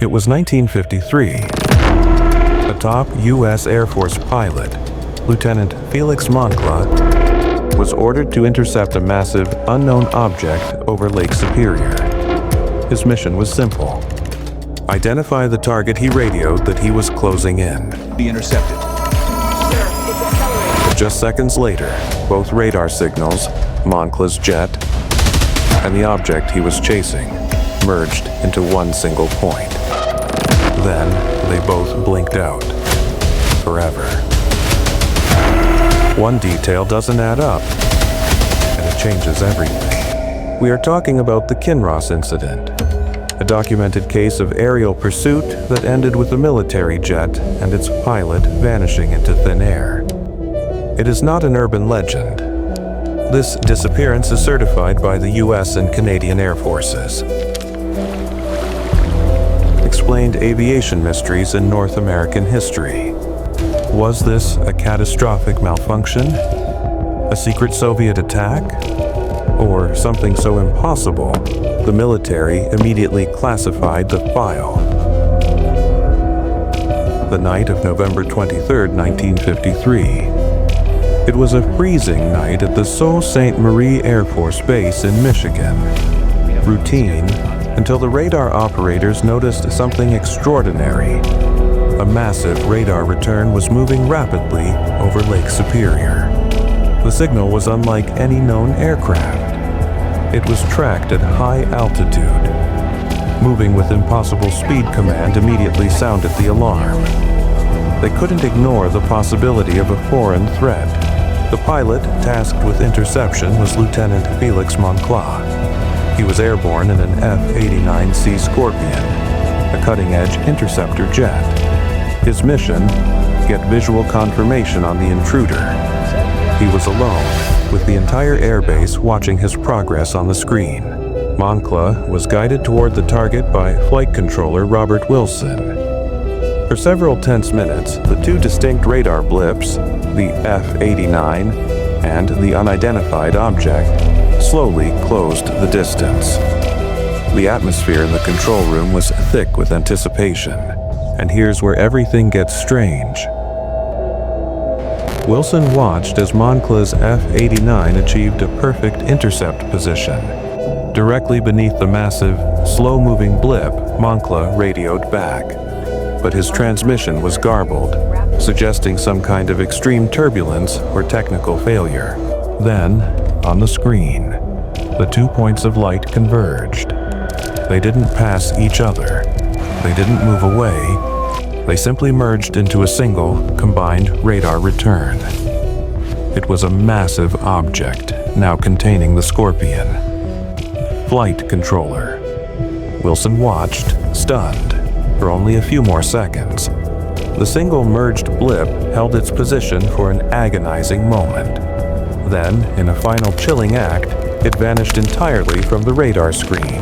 It was 1953. A top U.S. Air Force pilot, Lieutenant Felix Moncla, was ordered to intercept a massive, unknown object over Lake Superior. His mission was simple: identify the target he radioed that he was closing in. Be intercepted. Sir, it's accelerating. Just seconds later, both radar signals, Moncla's jet, and the object he was chasing merged into one single point. Then they both blinked out. Forever. One detail doesn't add up, and it changes everything. We are talking about the Kinross Incident, a documented case of aerial pursuit that ended with a military jet and its pilot vanishing into thin air. It is not an urban legend. This disappearance is certified by the U.S. and Canadian Air Forces. Explained aviation mysteries in North American history. Was this a catastrophic malfunction? A secret Soviet attack? Or something so impossible, the military immediately classified the file? The night of November 23, 1953. It was a freezing night at the Sault Ste. Marie Air Force Base in Michigan. Routine, until the radar operators noticed something extraordinary. A massive radar return was moving rapidly over Lake Superior. The signal was unlike any known aircraft. It was tracked at high altitude. Moving with impossible speed command immediately sounded the alarm. They couldn't ignore the possibility of a foreign threat. The pilot tasked with interception was Lieutenant Felix Moncla. He was airborne in an F-89C Scorpion, a cutting-edge interceptor jet. His mission: get visual confirmation on the intruder. He was alone, with the entire airbase watching his progress on the screen. Moncla was guided toward the target by flight controller Robert Wilson. For several tense minutes, the two distinct radar blips, the F-89 and the unidentified object, slowly closed the distance. The atmosphere in the control room was thick with anticipation, and here's where everything gets strange. Wilson watched as Moncla's F-89 achieved a perfect intercept position. Directly beneath the massive, slow-moving blip, Moncla radioed back. But his transmission was garbled, suggesting some kind of extreme turbulence or technical failure. Then, on the screen, the 2 points of light converged. They didn't pass each other. They didn't move away. They simply merged into a single, combined radar return. It was a massive object, now containing the Scorpion. Flight controller. Wilson watched, stunned, for only a few more seconds. The single merged blip held its position for an agonizing moment. Then, in a final chilling act, it vanished entirely from the radar screen.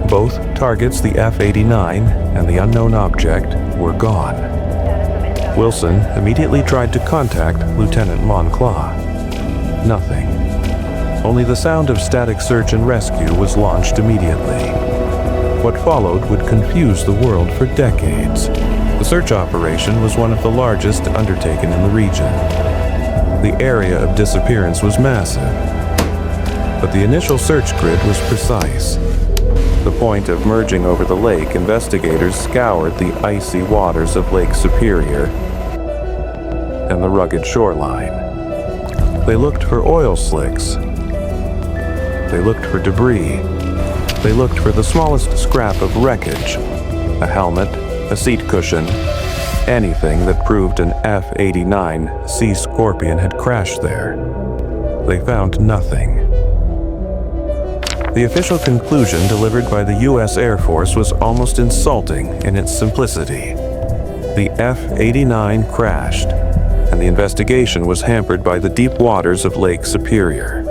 Both targets, the F-89 and the unknown object, were gone. Wilson immediately tried to contact Lieutenant Moncla. Nothing. Only the sound of static search and rescue was launched immediately. What followed would confuse the world for decades. The search operation was one of the largest undertaken in the region. The area of disappearance was massive, but the initial search grid was precise. The point of merging over the lake, investigators scoured the icy waters of Lake Superior and the rugged shoreline. They looked for oil slicks. They looked for debris. They looked for the smallest scrap of wreckage, a helmet, a seat cushion, anything that proved an F-89C Scorpion had crashed there. They found nothing. The official conclusion delivered by the U.S. Air Force was almost insulting in its simplicity. The F-89 crashed, and the investigation was hampered by the deep waters of Lake Superior.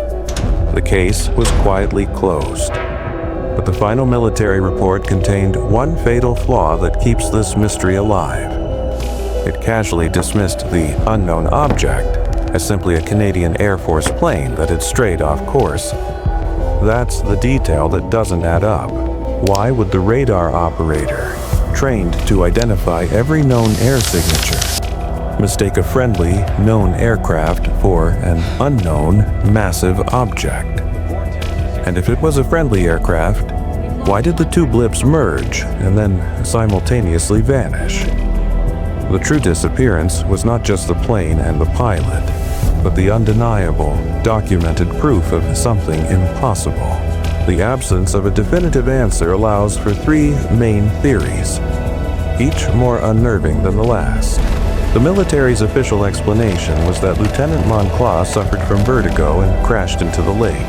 The case was quietly closed. But the final military report contained one fatal flaw that keeps this mystery alive. It casually dismissed the unknown object as simply a Canadian Air Force plane that had strayed off course. That's the detail that doesn't add up. Why would the radar operator, trained to identify every known air signature, mistake a friendly, known aircraft for an unknown, massive object. And if it was a friendly aircraft, why did the two blips merge and then simultaneously vanish? The true disappearance was not just the plane and the pilot, but the undeniable, documented proof of something impossible. The absence of a definitive answer allows for three main theories, each more unnerving than the last. The military's official explanation was that Lieutenant Moncla suffered from vertigo and crashed into the lake.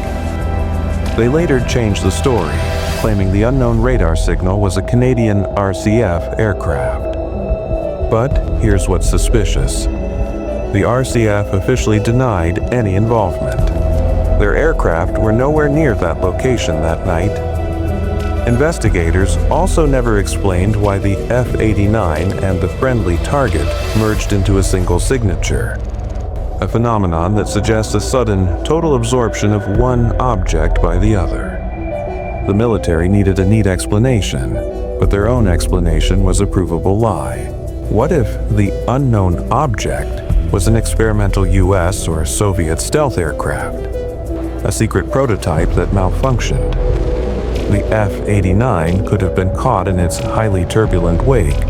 They later changed the story, claiming the unknown radar signal was a Canadian RCF aircraft. But here's what's suspicious. The RCF officially denied any involvement. Their aircraft were nowhere near that location that night. Investigators also never explained why the F-89 and the friendly target merged into a single signature, a phenomenon that suggests a sudden, total absorption of one object by the other. The military needed a neat explanation, but their own explanation was a provable lie. What if the unknown object was an experimental US or Soviet stealth aircraft, a secret prototype that malfunctioned? The F-89 could have been caught in its highly turbulent wake,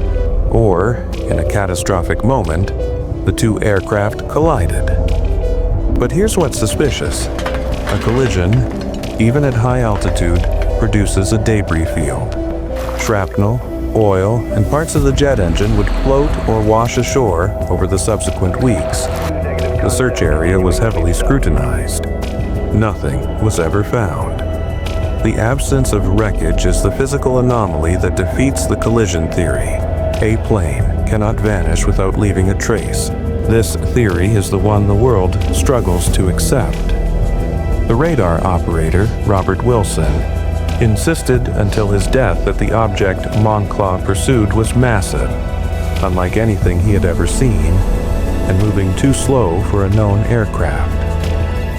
or, in a catastrophic moment, the two aircraft collided. But here's what's suspicious. A collision, even at high altitude, produces a debris field. Shrapnel, oil, and parts of the jet engine would float or wash ashore over the subsequent weeks. The search area was heavily scrutinized. Nothing was ever found. The absence of wreckage is the physical anomaly that defeats the collision theory. A plane cannot vanish without leaving a trace. This theory is the one the world struggles to accept. The radar operator, Robert Wilson, insisted until his death that the object Moncla pursued was massive, unlike anything he had ever seen, and moving too slow for a known aircraft.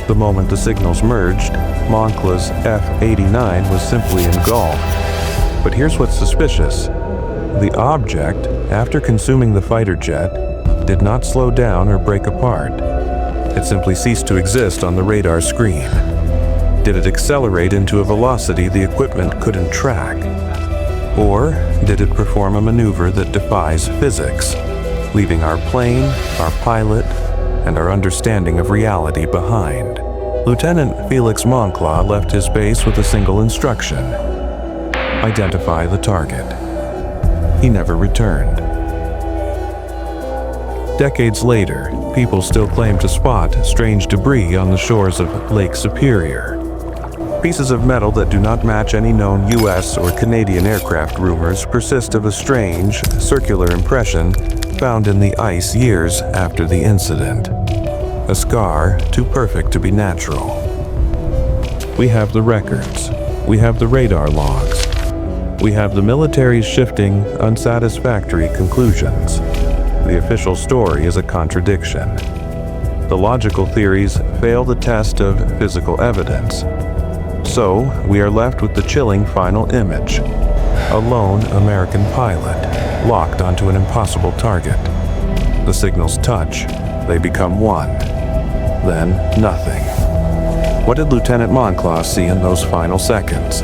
The moment the signals merged, Moncla's F-89 was simply engulfed. But here's what's suspicious. The object, after consuming the fighter jet, did not slow down or break apart. It simply ceased to exist on the radar screen. Did it accelerate into a velocity the equipment couldn't track? Or did it perform a maneuver that defies physics, leaving our plane, our pilot, and our understanding of reality behind? Lieutenant Felix Moncla left his base with a single instruction: identify the target. He never returned. Decades later, people still claim to spot strange debris on the shores of Lake Superior. Pieces of metal that do not match any known US or Canadian aircraft rumors persist of a strange, circular impression found in the ice years after the incident. A scar too perfect to be natural. We have the records. We have the radar logs. We have the military's shifting, unsatisfactory conclusions. The official story is a contradiction. The logical theories fail the test of physical evidence. So, we are left with the chilling final image: a lone American pilot, locked onto an impossible target. The signals touch, they become one. Then, nothing. What did Lieutenant Moncla see in those final seconds?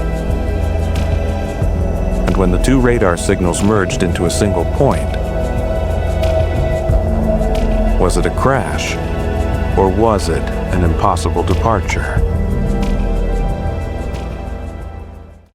And when the two radar signals merged into a single point, was it a crash? Or was it an impossible departure?